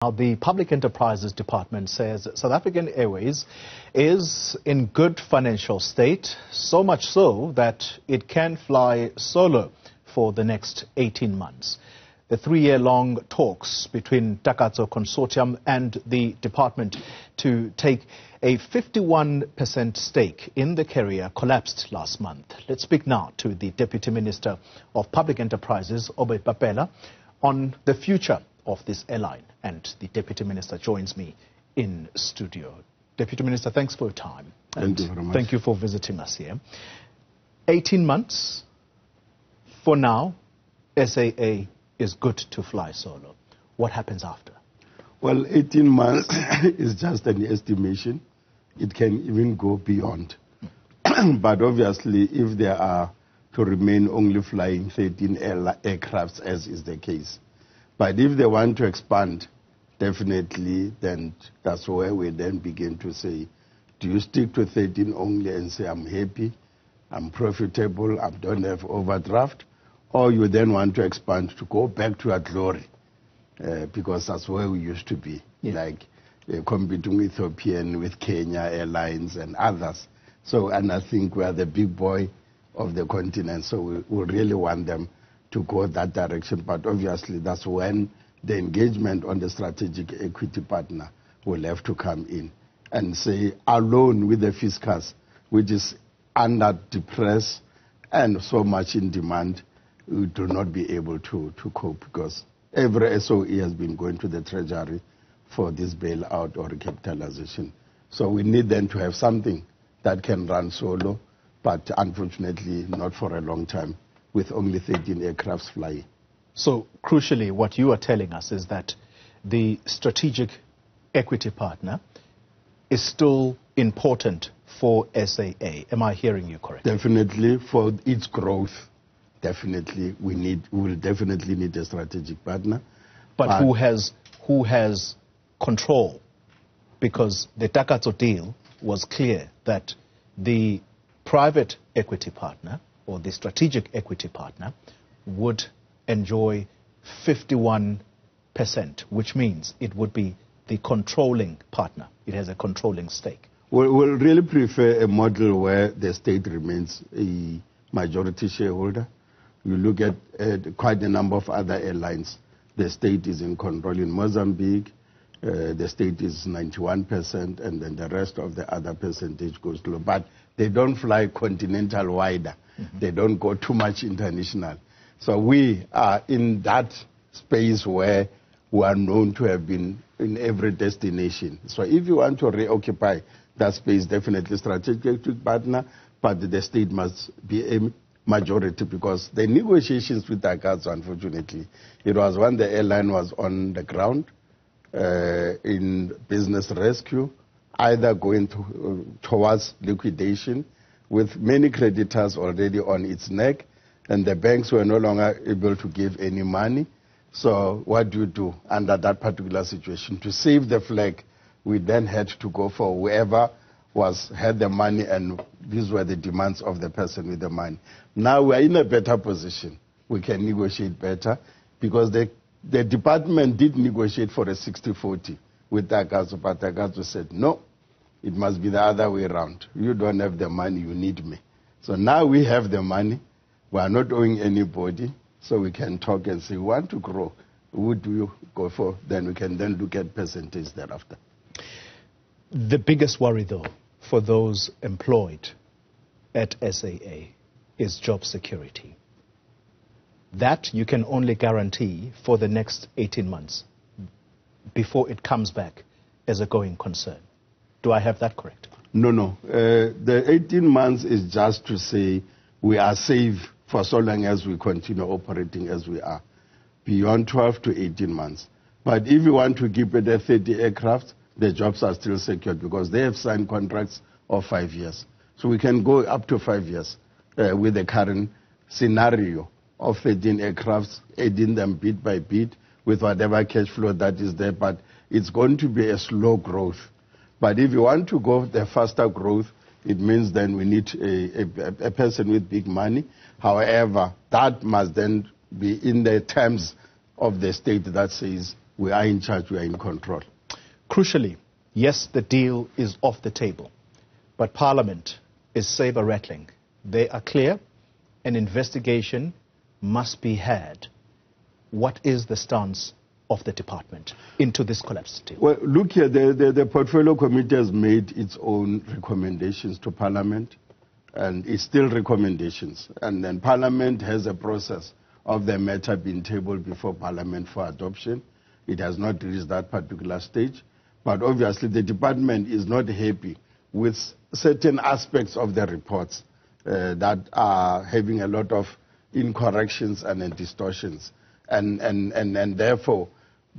Now, the Public Enterprises Department says South African Airways is in good financial state, so much so that it can fly solo for the next 18 months. The 3-year-long talks between Takatso Consortium and the department to take a 51% stake in the carrier collapsed last month. Let's speak now to the Deputy Minister of Public Enterprises, Obed Bapela, on the future of this airline. And the Deputy Minister joins me in studio. Deputy Minister, thanks for your time. Thank you very much. Thank you for visiting us here. 18 months, for now, SAA is good to fly solo. What happens after? Well, 18 months is just an estimation. It can even go beyond. But obviously, if there are to remain only flying 13 aircrafts, as is the case. But if they want to expand, definitely, then that's where we then begin to say, do you stick to 13 only and say, I'm happy, I'm profitable, I don't have overdraft? Or you then want to expand to go back to our glory, because that's where we used to be, like competing with Ethiopian, with Kenya Airlines and others. So, and I think we are the big boy of the continent, so we really want them to go that direction. But obviously, that's when the engagement on the strategic equity partner will have to come in and say, alone with the fiscus, which is under depressed and so much in demand, we do not be able to cope, because every SOE has been going to the treasury for this bailout or recapitalization. So we need then to have something that can run solo, but unfortunately not for a long time, with only 13 aircrafts flying. So crucially, what you are telling us is that the strategic equity partner is still important for SAA. Am I hearing you correctly? Definitely, for its growth. Definitely, we will definitely need a strategic partner. But who has control? Because the Takatso deal was clear that the private equity partner or the strategic equity partner would enjoy 51%, which means it would be the controlling partner. It has a controlling stake. We'll really prefer a model where the state remains a majority shareholder. You look at quite a number of other airlines. The state is in control. In Mozambique, the state is 91%, and then the rest of the other percentage goes to. But they don't fly continental wider. They don't go too much international. So we are in that space where we are known to have been in every destination. So if you want to reoccupy that space, definitely strategic partner, but the state must be a majority, because the negotiations with Takatso, unfortunately, it was when the airline was on the ground in business rescue, either going towards liquidation, with many creditors already on its neck, and the banks were no longer able to give any money. So what do you do under that particular situation? To save the flag, we then had to go for whoever had the money, and these were the demands of the person with the money. Now we are in a better position. We can negotiate better, because the department did negotiate for a 60-40 with Takatso, but Takatso said, no, it must be the other way around. You don't have the money, you need me. So now we have the money. We are not owing anybody, so we can talk and say, we want to grow. Who do you go for? Then we can then look at percentage thereafter. The biggest worry, though, for those employed at SAA is job security. That you can only guarantee for the next 18 months before it comes back as a going concern. Do I have that correct? No. The 18 months is just to say we are safe for so long as we continue operating as we are, beyond 12 to 18 months. But if you want to keep it at 30 aircraft, the jobs are still secured, because they have signed contracts of 5 years. So we can go up to 5 years with the current scenario of 13 aircrafts, adding them bit by bit with whatever cash flow that is there. But it's going to be a slow growth. But if you want to go the faster growth, it means then we need a person with big money. However, that must then be in the terms of the state that says we are in charge, we are in control. Crucially, yes, the deal is off the table, but Parliament is saber-rattling. They are clear, an investigation must be had. What is the stance of the department into this collapse deal? Well, look here, the Portfolio Committee has made its own recommendations to Parliament, and it's still recommendations. And then Parliament has a process of the matter being tabled before Parliament for adoption. It has not reached that particular stage. But obviously, the department is not happy with certain aspects of the reports that are having a lot of incorrections and distortions. And therefore,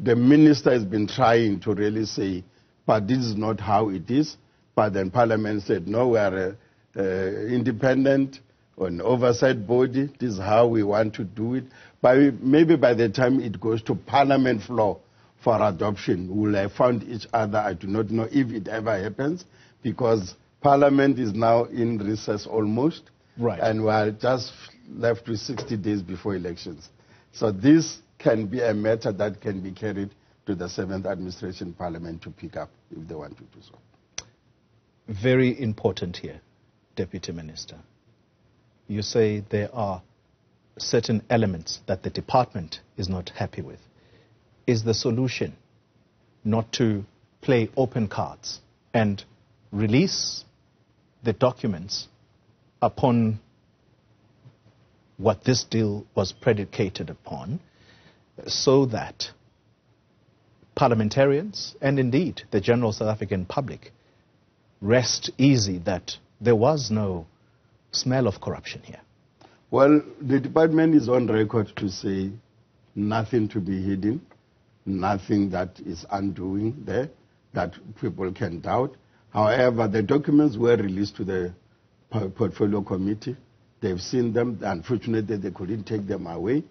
the minister has been trying to really say, but this is not how it is. But then Parliament said, no, we are independent, an oversight body. This is how we want to do it. But maybe by the time it goes to Parliament floor for adoption, we'll have found each other. I do not know if it ever happens, because Parliament is now in recess almost. Right. And we're just left with 60 days before elections. So this can be a matter that can be carried to the 7th Administration Parliament to pick up if they want to do so. Very important here, Deputy Minister. You say there are certain elements that the department is not happy with. Is the solution not to play open cards and release the documents upon what this deal was predicated upon, so that parliamentarians and indeed the general South African public rest easy that there was no smell of corruption here? Well, the department is on record to say nothing to be hidden, nothing that is undoing there that people can doubt. However, the documents were released to the Portfolio Committee. They've seen them. Unfortunately, they couldn't take them away,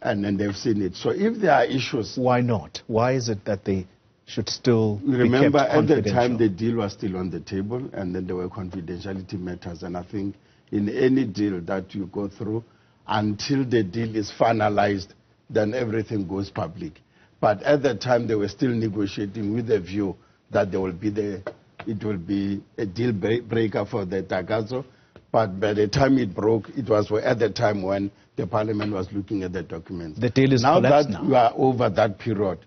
and then they've seen it. So if there are issues... Why not? Why is it that they should still remember, be kept at the confidential? time, the deal was still on the table, and then there were confidentiality matters. And I think in any deal that you go through, until the deal is finalized, then everything goes public. But at that time, they were still negotiating with the view that there will be it will be a deal breaker for the Takatso. But by the time it broke, it was at the time when the Parliament was looking at the documents. The deal is collapsed now. Now that we are over that period,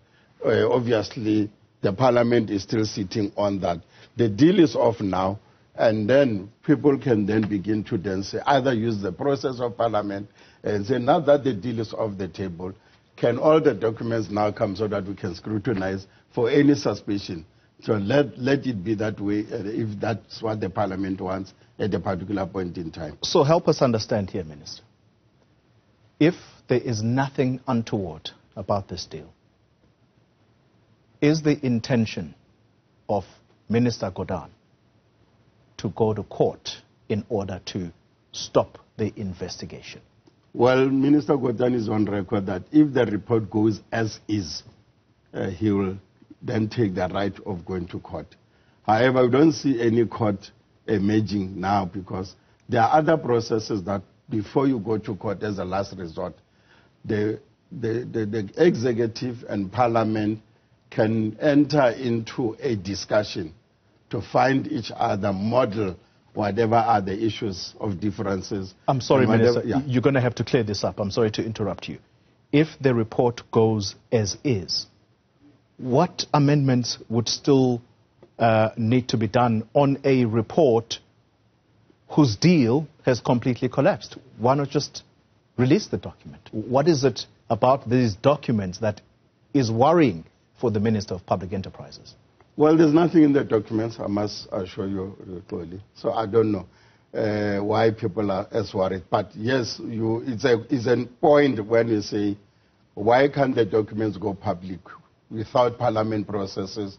obviously the Parliament is still sitting on that. The deal is off now, and then people can then begin to then say, either use the process of Parliament and say, now that the deal is off the table, can all the documents now come so that we can scrutinize for any suspicion? So let it be that way, if that's what the Parliament wants at a particular point in time. So help us understand here, Minister. If there is nothing untoward about this deal, is the intention of Minister Gordhan to go to court in order to stop the investigation? Well, Minister Gordhan is on record that if the report goes as is, he will then take the right of going to court. However, we don't see any court emerging now, because there are other processes that before you go to court as a last resort, the executive and Parliament can enter into a discussion to find each other, model whatever are the issues of differences. I'm sorry, Minister, you're going to have to clear this up. I'm sorry to interrupt you. If the report goes as is, what amendments would still need to be done on a report whose deal has completely collapsed? Why not just release the document? What is it about these documents that is worrying for the Minister of Public Enterprises? Well, there's nothing in the documents, I must assure you clearly. So I don't know why people are as worried. But yes, it's a point when you say, why can't the documents go public without Parliament processes,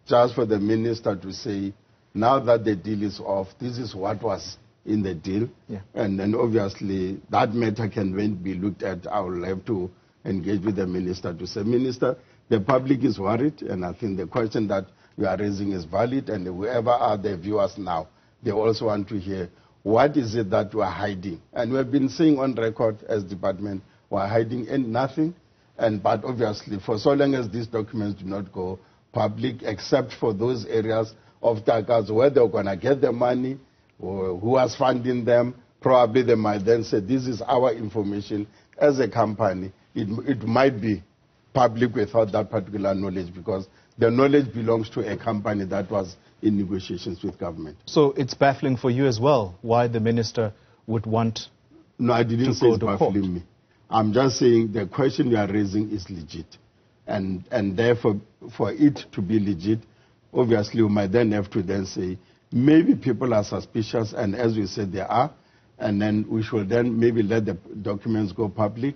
just for the Minister to say, now that the deal is off, this is what was in the deal. Yeah. And then obviously that matter can then be looked at. I will have to engage with the Minister to say, Minister, the public is worried, and I think the question that you are raising is valid, and whoever are the viewers now, they also want to hear, what is it that we are hiding? And we have been saying on record as department, we are hiding nothing, But obviously, for so long as these documents do not go public, except for those areas of Takatso where they're going to get the money, or who was funding them, probably they might then say, this is our information as a company. It might be public without that particular knowledge, because the knowledge belongs to a company that was in negotiations with government. So it's baffling for you as well why the minister would want No, I didn't say it's baffling me. I'm just saying the question you are raising is legit. And therefore, for it to be legit, obviously we might then have to then say, maybe people are suspicious, and as we said, they are, and then we should then maybe let the documents go public,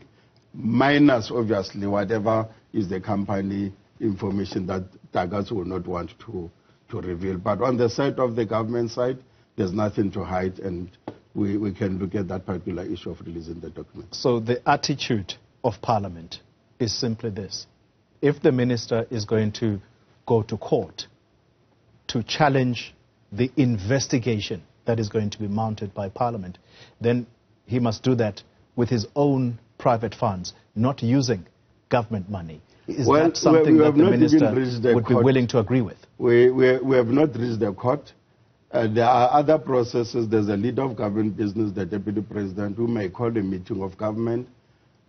minus, obviously, whatever is the company information that Takatso will not want to reveal. But on the side of the government side, there's nothing to hide, and we can look at that particular issue of releasing the documents. So the attitude of Parliament is simply this. If the minister is going to go to court to challenge the investigation that is going to be mounted by Parliament, then he must do that with his own private funds, not using government money. Is that something that the minister would be willing to agree with? We have not reached the court. There are other processes. There's a leader of government business, the deputy president, who may call a meeting of government,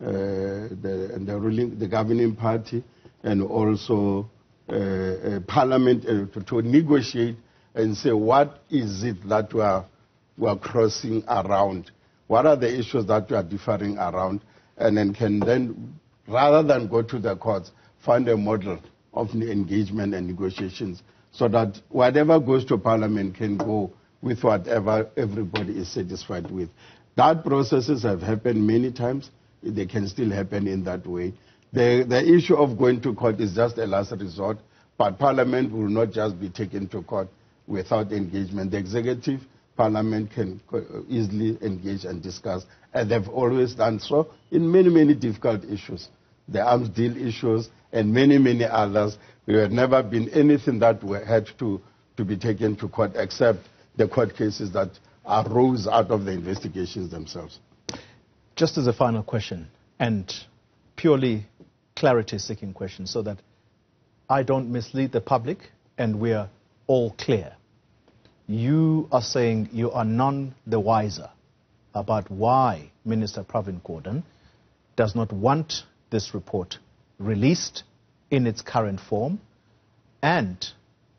the governing party, and also Parliament to negotiate and say, what is it that we are crossing around? What are the issues that we are differing around? And then can then, rather than go to the courts, find a model of engagement and negotiations, so that whatever goes to Parliament can go with whatever everybody is satisfied with. That processes have happened many times. They can still happen in that way. The issue of going to court is just a last resort, but Parliament will not just be taken to court without engagement. The executive, Parliament can easily engage and discuss, and they've always done so in many, many difficult issues. The arms deal issues and many, many others. There had never been anything that had to be taken to court except the court cases that arose out of the investigations themselves. Just as a final question, and purely clarity-seeking question, so that I don't mislead the public and we are all clear. You are saying you are none the wiser about why Minister Pravin Gordhan does not want this report released in its current form, and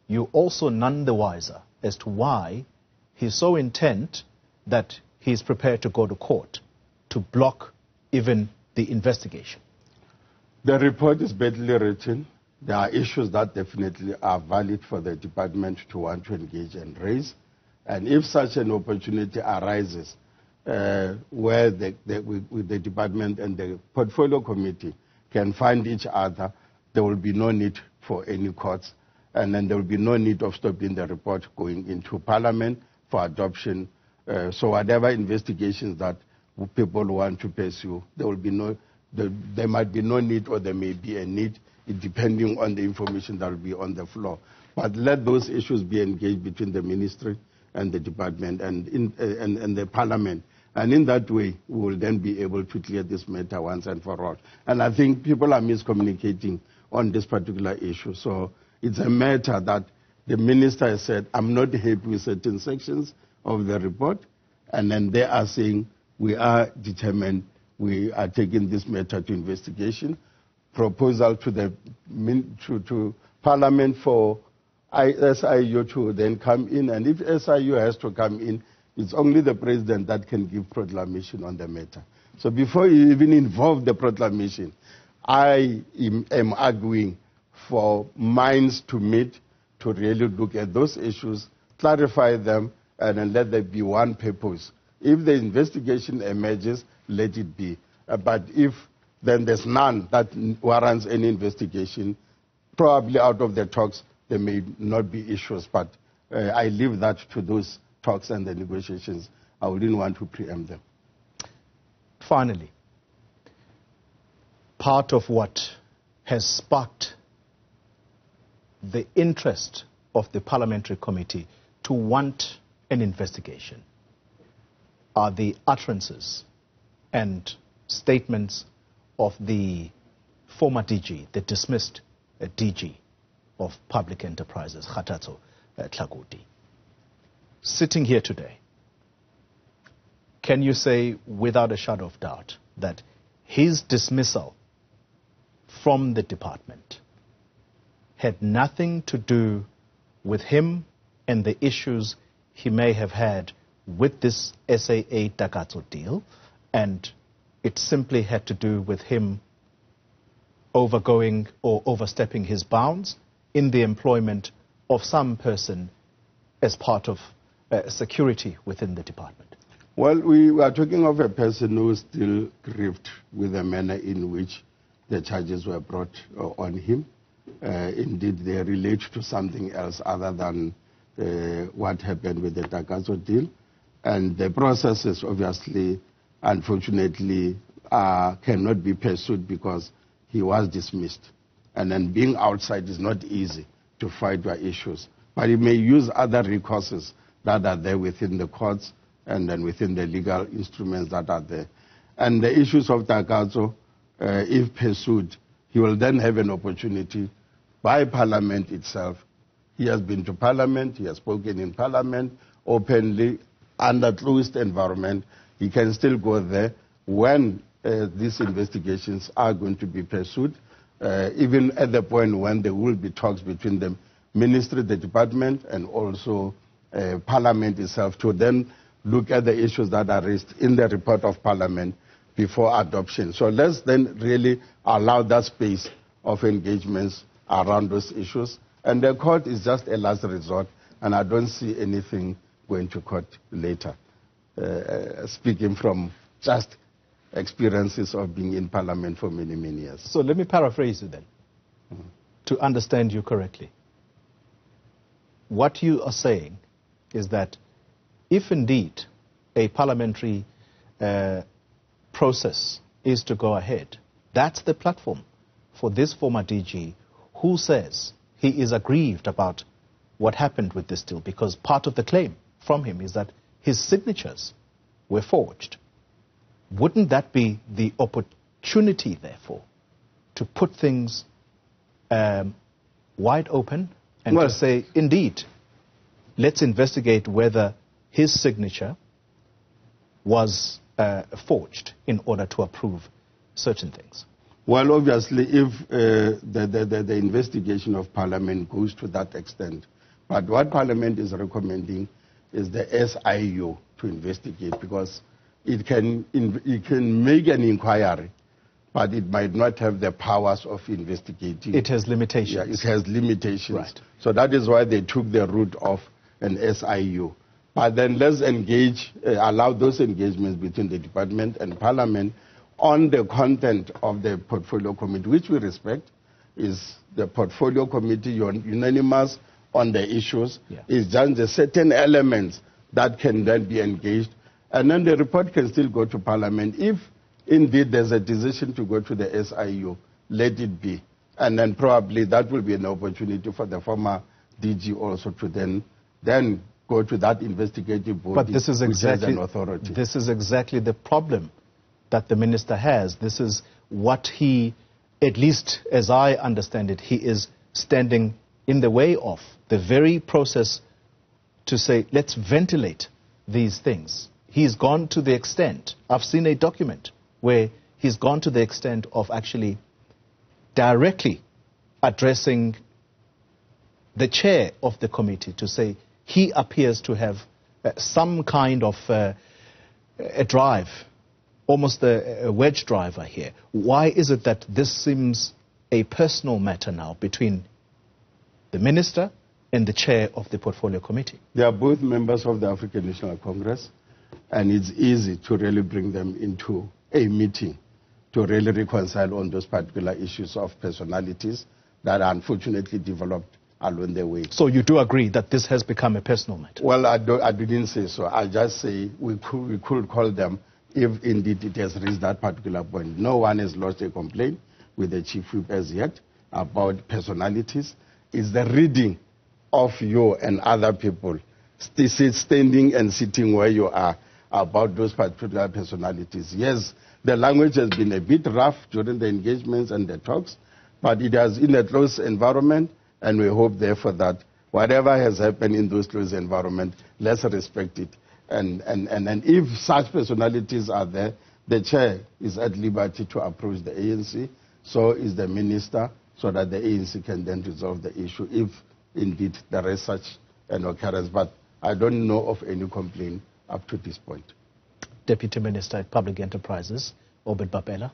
you also none the wiser as to why he's so intent that he's prepared to go to court to block even the investigation. The report is badly written. There are issues that definitely are valid for the department to want to engage and raise. And if such an opportunity arises where the department and the portfolio committee can find each other, there will be no need for any courts. And then there will be no need of stopping the report going into Parliament for adoption. So whatever investigations that people want to pursue, there might be no need, or there may be a need, depending on the information that will be on the floor. But let those issues be engaged between the ministry and the department and the Parliament. And in that way, we will then be able to clear this matter once and for all. And I think people are miscommunicating on this particular issue. So it's a matter that the minister has said, I'm not happy with certain sections of the report. And then they are saying, we are determined, we are taking this matter to investigation. Proposal to Parliament for SIU to then come in. And if SIU has to come in, it's only the president that can give proclamation on the matter. So before you even involve the proclamation, I am arguing for minds to meet to really look at those issues, clarify them, and then let there be one purpose. If the investigation emerges, let it be. But if then there's none that warrants any investigation, probably out of the talks there may not be issues, but I leave that to those talks and the negotiations. I wouldn't want to preempt them. Finally, part of what has sparked the interest of the parliamentary committee to want an investigation are the utterances and statements of the former DG, the dismissed DG of Public Enterprises, Takatso Tlhakuti, sitting here today, can you say without a shadow of doubt that his dismissal from the department had nothing to do with him and the issues he may have had with this SAA-Takatso deal, and it simply had to do with him overgoing or overstepping his bounds in the employment of some person as part of security within the department? Well, we are talking of a person who is still grieved with the manner in which the charges were brought on him. Indeed, they relate to something else other than what happened with the Takatso deal. And the processes, obviously, unfortunately, cannot be pursued because he was dismissed. And then being outside is not easy to fight your issues. But he may use other recourses that are there within the courts and then within the legal instruments that are there. And the issues of Takatso, if pursued, he will then have an opportunity by Parliament itself. He has been to Parliament, he has spoken in Parliament openly, under closed environment. He can still go there when these investigations are going to be pursued, even at the point when there will be talks between the ministry, the department, and also Parliament itself to then look at the issues that are raised in the report of Parliament before adoption. So let's then really allow that space of engagements around those issues. And the court is just a last resort, and I don't see anything going to court later. Speaking from just experiences of being in Parliament for many, many years. So let me paraphrase you then, to understand you correctly. What you are saying is that if indeed a parliamentary process is to go ahead, that's the platform for this former DG who says he is aggrieved about what happened with this deal, because part of the claim from him is that his signatures were forged. Wouldn't that be the opportunity, therefore, to put things wide open and to say, indeed, let's investigate whether his signature was forged in order to approve certain things? Well, obviously, if the investigation of Parliament goes to that extent, but what Parliament is recommending is the SIU to investigate, because it can make an inquiry, but it might not have the powers of investigating. It has limitations. Yeah, it has limitations. Right. So that is why they took the route of an SIU. But then let's engage, allow those engagements between the department and Parliament on the content of the portfolio committee, which we respect. Is the portfolio committee unanimous on the issues? Yeah. It's just the certain elements that can then be engaged. And then the report can still go to Parliament. If indeed there's a decision to go to the SIU, let it be. And then probably that will be an opportunity for the former DG also to then go to that investigative body, but this is exactly, which has an authority. This is exactly the problem that the minister has. This is what he, at least as I understand it, he is standing in the way of the very process to say, let's ventilate these things. He's gone to the extent, I've seen a document where he's gone to the extent of actually directly addressing the chair of the committee to say he appears to have some kind of a drive, almost a wedge driver here. Why is it that this seems a personal matter now between the minister and the chair of the portfolio committee? They are both members of the African National Congress, and it's easy to really bring them into a meeting to really reconcile on those particular issues of personalities that are unfortunately developed along the way. So you do agree that this has become a personal matter? Well, I didn't say so. I just say we could call them if indeed it has reached that particular point. No one has lodged a complaint with the chief whip as yet about personalities. It's the reading of you and other people standing and sitting where you are about those particular personalities. Yes, The language has been a bit rough during the engagements and the talks, but it has in a close environment, and we hope therefore that whatever has happened in those close environment, let's respect it. And if such personalities are there, the chair is at liberty to approach the ANC, so is the minister, so that the ANC can then resolve the issue if indeed there is such an occurrence. But I don't know of any complaint up to this point. Deputy Minister at Public Enterprises, Obed Bapela.